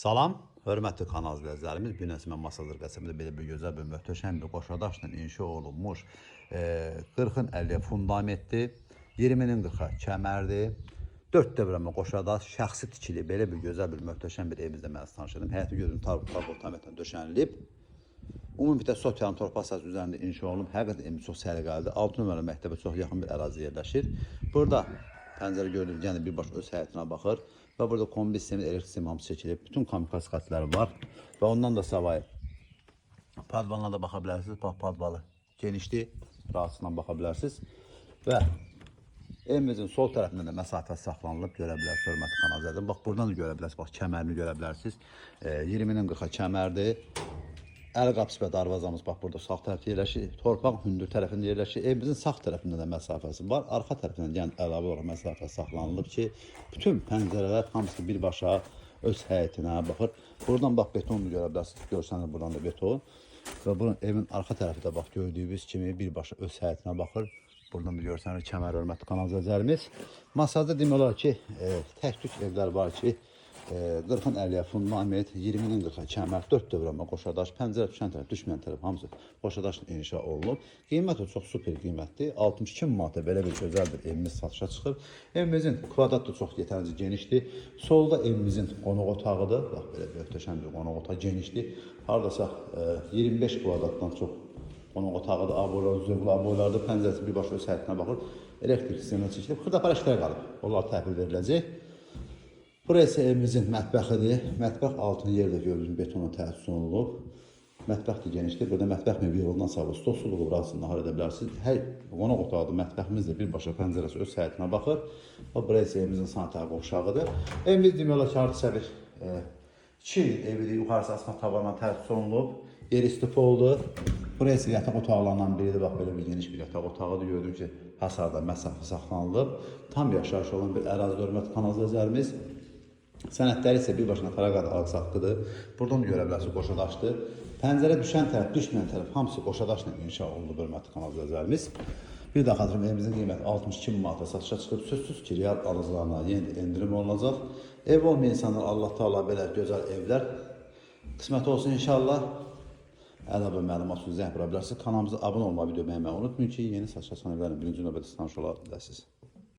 Salam, hörmətli kanal izləyicilərimiz. Bu gün Əsmən Masadır qəsəmində belə bir gözəl bir möhtəşəm bir qoşadaşla inşa olunmuş 40-ın 50-yə fundamentli, 20-nin 40-a kəmərdir. 4 dövrəmə qoşadaş, şəxsi tikili belə bir gözəl bir möhtəşəm bir evimizdə mən tanışdım. Həyəti gözünün tarqotamətlə döşənilib. Ümumiyyətlə sosial torpaq sahəsi üzərində inşa olunub. Həqiqətən evimiz çox səliqəlidir. 6 nömrəli məktəbə çox yaxın bir ərazi yerləşir. Burada pəncərə gördüyünüz yəni birbaşa öz həyətinə baxır. Və burada kombi sistemi, elektrik sistemi hamısı çəkilib. Bütün kommunikasiya xətləri var. Və ondan da savayı padvalına da baxa bilərsiniz. Bax, padvalı genişdir. Rahatsızla baxa bilərsiniz. Və evimizin sol tərəfindən də məsafə saxlanılıb görə bilərsiniz. Hörmətli kanal izləyiciləri. Bax, buradan da görə bilərsiniz. Bax, kəmərini görə bilərsiniz. 20-nin 40-a kəmərdir. Əl qapısı və darvazamız bax burada sağ tərəfdə yerləşir. Torpaq hündür tərəfində yerləşir. Evimizin sağ tərəfində də məsafəsi var. Arxa tərəfindən yəni əlavə olaraq məsafə saxlanılıb ki, bütün pəncərələr hamısı birbaşa öz həyətinə baxır. Buradan bax betonu görə bilərsiniz. Görsəniz buradan da beton. Və bunun evin arxa tərəfi də bax gördüyünüz kimi birbaşa öz həyətinə baxır. Buradan da görsəniz kəmər hörmətli kanal izləyicilərimiz. Masada demək olar ki, tək-tük evlər var ki, 40-ın 50-yə fundament, 20-nin 40-a kəmər, 4 dövrəmə qoşadaş, pəncərə düşən tərəf, düşməyən tərəf hamısı qoşadaşla inşa olunub. Qiymət çox super qiymətdir. 62 manata belə bir gözəl bir evimiz satışa çıxıb. Evimizin kvadrat da çox yetərincə genişdir. Solda evimizin qonaq otağıdır. Bax, belə möhtəşəm bir qonaq otağı genişdir. Hardasa 25 kvadratdan çox qonaq otağıdır. Aboylar, zövqlü aboylardır. Pəncərəsi birbaşa öz həyətinə baxır. Elektrik sistemindən çəkilib. Xırdapar işlər qalıb. Onlar təhvil veriləcək. Burası evimizin mətbəxidir. Mətbəx altını yerdə gördüyünüz betona təsis olunub. Mətbəx də genişdir. Burada mətbəx mebiyolundan sağlı stolsuzluğu burasını nahar edə bilərsiniz. Hər qonaq otağıdır. Mətbəximiz də birbaşa pəncərəsi öz həyətinə baxır. Burası evimizin sanitär qovşağıdır. Evimiz demək olar ki, hardasa bir 2 evidir. Yuxarısı asma tavanla təsis olunub. Yer istifoludur. Burası yataq otaqlarından biridir. Bax, belə bir geniş bir yataq otağıdır. Gördüyünüz ki, hasarda məsafə saxlanılıb. Tam yaşayış olan bir ərazi hörmətli kanal izləyicilərimiz. Sənədləri isə birbaşına fəraqat arası haqqıdır. Buradan görə bilərsiniz qoşadaşdır. Pəncərə düşən tərəf, düşməyən tərəf hamısı qoşadaşla inşa olunub hörmətli kanal izləyicilərimiz. Bir daha xatırlayım, evimizin qiyməti 62 manata satışa çıxıb. Sözsüz ki, real alıcılarına yeni endirim olunacaq. Ev olmayan insanlar Allah Taala belə gözəl evlər qismət olsun inşallah. Əlavə məlumat üçün zəng vura bilərsiniz. Kanalımıza abunə olmağı, video bəyənməyi unutmayın ki, yeni satışa çıxan evlərin birinci növbədə tanış ola biləsiniz.